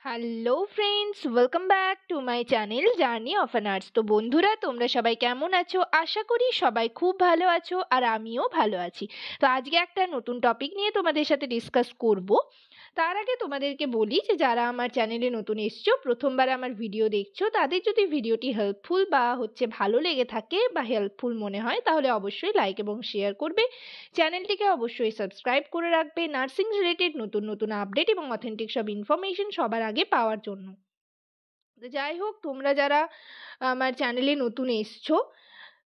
Hello friends, welcome back to my channel journey of an arts. তো বন্ধুরা, তোমরা সবাই কেমন আছো? আশা করি সবাই খুব ভালো আছো, আর আমিও ভালো আছি। তো আজকে একটা নতুন টপিক নিয়ে তোমাদের সাথে ডিসকাস করব। তার আগে তোমাদেরকে বলি যে যারা আমার চ্যানেলে নতুন এসছো, প্রথমবার আমার ভিডিও দেখছো, তাদের যদি ভিডিওটি হেল্পফুল বা ভালো লেগে থাকে বা হেল্পফুল মনে হয়, তাহলে অবশ্যই লাইক এবং শেয়ার করবে। চ্যানেলটিকে অবশ্যই সাবস্ক্রাইব করে রাখবে নার্সিং রিলেটেড নতুন নতুন আপডেট এবং অথেন্টিক সব ইনফরমেশন সবার আগে পাওয়ার জন্য। তো যাই হোক, তোমরা যারা আমার চ্যানেলে নতুন এসছো,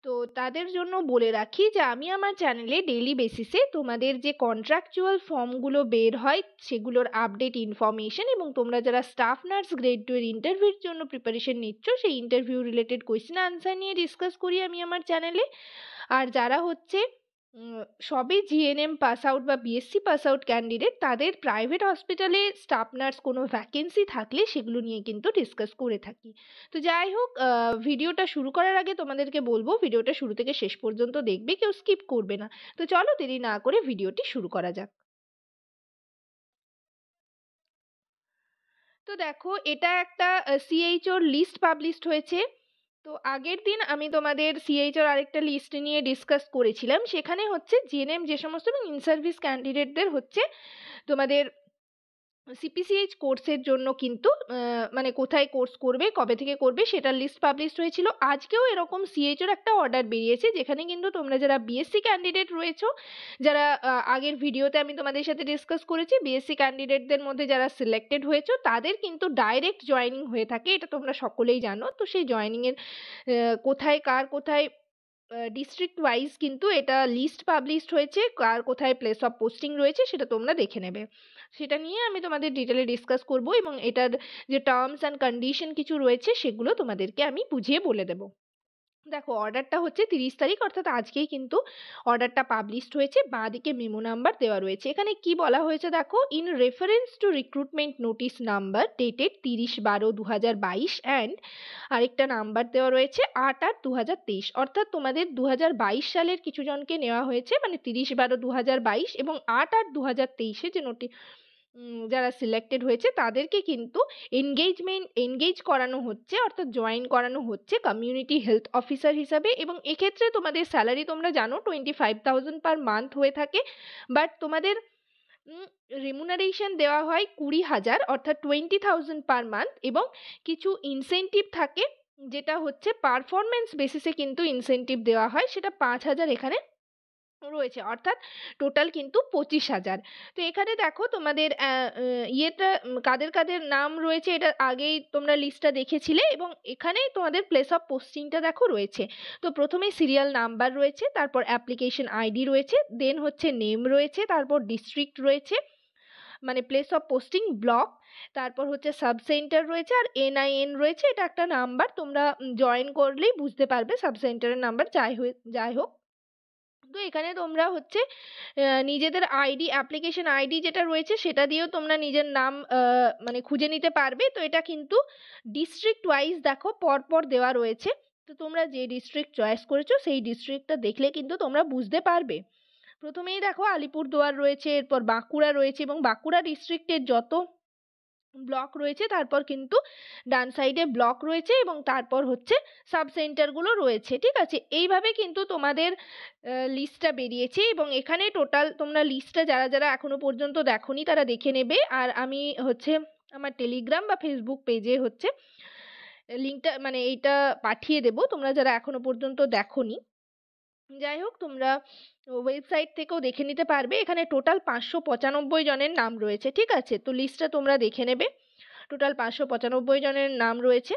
তো তাদের জন্য বলে রাখি যে আমি আমার চ্যানেলে ডেইলি বেসিসে তোমাদের যে কন্ট্রাকচুয়াল ফর্মগুলো বের হয় সেগুলোর আপডেট ইনফরমেশন, এবং তোমরা যারা স্টাফ নার্স গ্রেড 2 এর ইন্টারভিউর জন্য প্রিপারেশন নিচ্ছ সেই ইন্টারভিউ রিলেটেড কোয়েশ্চেন আনসার নিয়ে ডিসকাস করি আমি আমার চ্যানেলে। আর যারা সবে জিএনএম পাস আউট বা বিএসসি পাস আউট ক্যান্ডিডেট, তাদের প্রাইভেট হসপিটালে স্টাফ নার্স কোনো ভ্যাকেন্সি থাকলে সেগুলো নিয়ে কিন্তু ডিসকাস করে থাকি। তো যাই হোক, ভিডিওটা শুরু করার আগে তোমাদেরকে বলবো ভিডিওটা শুরু থেকে শেষ পর্যন্ত দেখবে, কেউ স্কিপ করবে না। তো চলো দেরি না করে ভিডিওটি শুরু করা যাক। তো দেখো, এটা একটা সিএইচওর লিস্ট পাবলিশড হয়েছে। তো আগের দিন আমি তোমাদের সিএইচওর আরেকটা লিস্ট নিয়ে ডিসকাস করেছিলাম। সেখানে জিএনএম যে সমস্ত ইন সার্ভিস ক্যান্ডিডেটদের তোমাদের সিপিসিএইচ কোর্সের জন্য কিন্তু কোথায় কোর্স করবে, কবে থেকে করবে, সেটার লিস্ট পাবলিশড হয়েছিল। আজকেও এরকম সিএইচওর একটা অর্ডার বেরিয়েছে, যেখানে কিন্তু তোমরা যারা বিএসসি ক্যান্ডিডেট রয়েছো, যারা আগের ভিডিওতে আমি তোমাদের সাথে ডিসকাস করেছি, বিএসসি ক্যান্ডিডেটদের মধ্যে যারা সিলেক্টেড হয়েছো তাদের কিন্তু ডাইরেক্ট জয়েনিং হয়ে থাকে, এটা তোমরা সকলেই জানো। তো সেই জয়েনিংয়ের কোথায় কার কোথায় ডিস্ট্রিক্ট ওয়াইজ কিন্তু এটা লিস্ট পাবলিশড হয়েছে, কার কোথায় প্লেস অফ পোস্টিং রয়েছে সেটা তোমরা দেখে নেবে। সেটা নিয়ে আমি তোমাদের ডিটেলে ডিসকাস করব, এবং এটার যে টার্মস অ্যান্ড কন্ডিশন কিছু রয়েছে সেগুলো তোমাদেরকে আমি বুঝিয়ে বলে দেবো। দেখো, অর্ডারটা 30 তারিখ, অর্থাৎ আজকেই কিন্তু অর্ডারটা পাবলিশড হয়েছে। বাঁদিকে মেমো নাম্বার দেওয়া রয়েছে। এখানে কি বলা হয়েছে দেখো, in reference to recruitment notice number dated 30/12/2022 and আরেকটা নাম্বার দেওয়া রয়েছে 8/8/2023, অর্থাৎ তোমাদের 2022 সালের কিছু জনকে নেওয়া হয়েছে, 30/12/2022 এবং 8/8/2023 যে যারা সিলেক্টেড হয়েছে তাদেরকে কিন্তু এনগেজ করানো হচ্ছে, অর্থাৎ জয়েন করানো হচ্ছে কমিউনিটি হেলথ অফিসার হিসাবে। এবং এক্ষেত্রে তোমাদের স্যালারি তোমরা জানো 25,000 পার মান্থ হয়ে থাকে, বাট তোমাদের রেমুনারেশন দেওয়া হয় 20,000, অর্থাৎ 20,000 পার মান্থ, এবং কিছু ইনসেনটিভ থাকে, যেটা পারফরমেন্স বেসিসে কিন্তু ইনসেনটিভ দেওয়া হয়, সেটা 5,000 এখানে রয়েছে, অর্থাৎ টোটাল কিন্তু 25,000। তো এখানে দেখো তোমাদের কাদের কাদের নাম রয়েছে, এটা আগেই তোমরা লিস্টটা দেখেছিলে, এবং এখানেই তোমাদের প্লেস অফ পোস্টিংটা দেখো রয়েছে। তো প্রথমে সিরিয়াল নাম্বার রয়েছে, তারপর অ্যাপ্লিকেশন আইডি রয়েছে, দেন নেম রয়েছে, তারপর ডিস্ট্রিক্ট রয়েছে, প্লেস অফ পোস্টিং ব্লক, তারপর সাব সেন্টার রয়েছে, আর এনআইএন রয়েছে। এটা একটা নাম্বার, তোমরা জয়েন করলেই বুঝতে পারবে সাব সেন্টারের নাম্বার। যাই হোক, তো এখানে তোমরা নিজেদের আইডি, অ্যাপ্লিকেশন আইডি যেটা রয়েছে সেটা দিয়েও তোমরা নিজের নাম খুঁজে নিতে পারবে। তো এটা কিন্তু ডিস্ট্রিক্ট ওয়াইজ দেখো পরপর দেওয়া রয়েছে। তো তোমরা যে ডিস্ট্রিক্ট চয়েস করেছো সেই ডিস্ট্রিক্টটা দেখলে কিন্তু তোমরা বুঝতে পারবে। প্রথমেই দেখো আলিপুরদুয়ার রয়েছে, এরপর বাঁকুড়া রয়েছে, এবং বাঁকুড়া ডিস্ট্রিক্টের যত ব্লক রয়েছে তারপর কিন্তু ডান সাইডে ব্লক রয়েছে, এবং তারপর সাব সেন্টারগুলো রয়েছে। ঠিক আছে, এইভাবে কিন্তু তোমাদের লিস্টটা বেরিয়েছে, এবং এখানে টোটাল তোমরা লিস্টটা যারা যারা এখনো পর্যন্ত দেখোনি তারা দেখে নেবে। আর আমি আমার টেলিগ্রাম বা ফেসবুক পেজে লিঙ্কটা এইটা পাঠিয়ে দেবো, তোমরা যারা এখনো পর্যন্ত দেখোনি। যাই হোক, তোমরা ওয়েবসাইট থেকেও দেখে নিতে পারবে। এখানে টোটাল 595 জনের নাম রয়েছে। ঠিক আছে, তো লিস্টটা তোমরা দেখে নেবে। টোটাল 595 জনের নাম রয়েছে।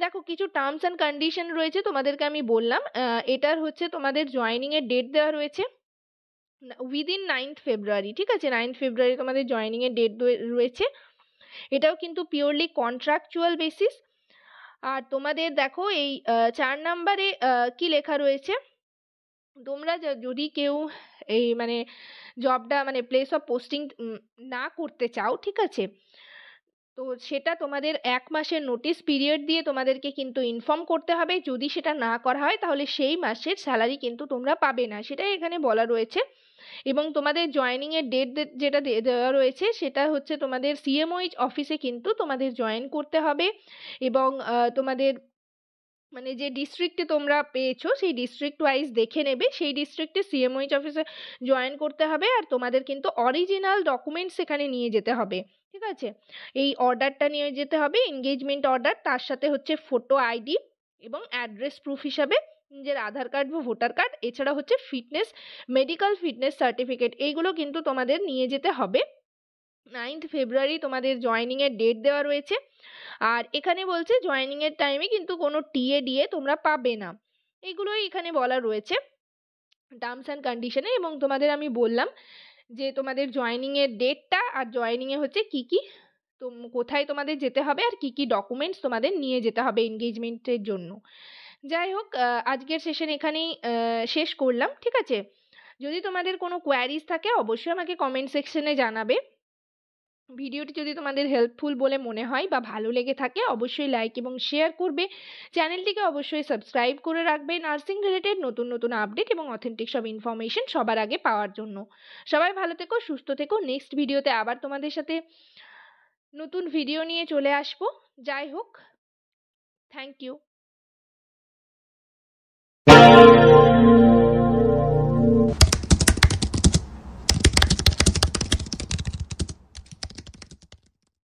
দেখো, কিছু টার্মস অ্যান্ড কন্ডিশন রয়েছে, তোমাদেরকে আমি বললাম। এটার তোমাদের জয়েনিংয়ের ডেট দেওয়া রয়েছে উইদিন 9th ফেব্রুয়ারি। ঠিক আছে, 9th ফেব্রুয়ারি তোমাদের জয়েনিংয়ের ডেট রয়েছে। এটাও কিন্তু পিওরলি কন্ট্রাকচুয়াল বেসিস। আর তোমাদের দেখো এই 4 নাম্বারে কি লেখা রয়েছে, তোমরা যদি কেউ এই জবটা প্লেস অফ পোস্টিং না করতে চাও, ঠিক আছে, তো সেটা তোমাদের 1 মাসের নোটিস পিরিয়ড দিয়ে তোমাদেরকে কিন্তু ইনফর্ম করতে হবে। যদি সেটা না করা হয় তাহলে সেই মাসের স্যালারি কিন্তু তোমরা পাবে না, সেটাই এখানে বলা রয়েছে। এবং তোমাদের জয়েনিংয়ের ডেট যেটা দেওয়া রয়েছে সেটা হচ্ছে তোমাদের সিএমওইচ অফিসে কিন্তু তোমাদের জয়েন করতে হবে এবং তোমাদের মানে যে ডিস্ট্রিক্টে তোমরা পেয়েছো সেই ডিস্ট্রিক্ট ওয়াইজ দেখে নেবে, সেই ডিস্ট্রিক্টে সিএমওইচ অফিসে জয়েন করতে হবে আর তোমাদের কিন্তু অরিজিনাল ডকুমেন্টস সেখানে নিয়ে যেতে হবে। ঠিক আছে, এই অর্ডারটা নিয়ে যেতে হবে, এনগেজমেন্ট অর্ডার, তার সাথে হচ্ছে ফটো আইডি এবং অ্যাড্রেস প্রুফ হিসাবে নিজের আধার কার্ড বা ভোটার কার্ড, এছাড়া হচ্ছে ফিটনেস, মেডিকেল ফিটনেস সার্টিফিকেট, এইগুলো কিন্তু তোমাদের নিয়ে যেতে হবে। 9th ফেব্রুয়ারি তোমাদের জয়েনিংয়ের ডেট দেওয়া রয়েছে। আর এখানে বলছে জয়েনিংয়ের টাইমে কিন্তু কোনো টিএ ডিএ তোমরা পাবে না, এইগুলোই এখানে বলা রয়েছে টার্মস অ্যান্ড কন্ডিশনে। এবং তোমাদের আমি বললাম যে তোমাদের জয়েনিংয়ের ডেটটা আর জয়েনিংয়ে হচ্ছে কি কি কোথায় তোমাদের যেতে হবে আর কি কি ডকুমেন্টস তোমাদের নিয়ে যেতে হবে এনগেজমেন্টের জন্য। যাই হোক, আজকের সেশন এখানেই শেষ করলাম। ঠিক আছে, যদি তোমাদের কোনো কোয়ারিজ থাকে অবশ্যই আমাকে কমেন্ট সেকশনে জানাবে। ভিডিওটি যদি তোমাদের হেল্পফুল বলে মনে হয় বা ভালো লেগে থাকে অবশ্যই লাইক এবং শেয়ার করবে। চ্যানেলটিকে অবশ্যই সাবস্ক্রাইব করে রাখবে নার্সিং রিলেটেড নতুন নতুন আপডেট এবং অথেন্টিক সব ইনফরমেশন সবার আগে পাওয়ার জন্য। সবাই ভালো থেকো, সুস্থ থেকো। নেক্সট ভিডিওতে আবার তোমাদের সাথে নতুন ভিডিও নিয়ে চলে আসবো। যাই হোক, থ্যাংক ইউ।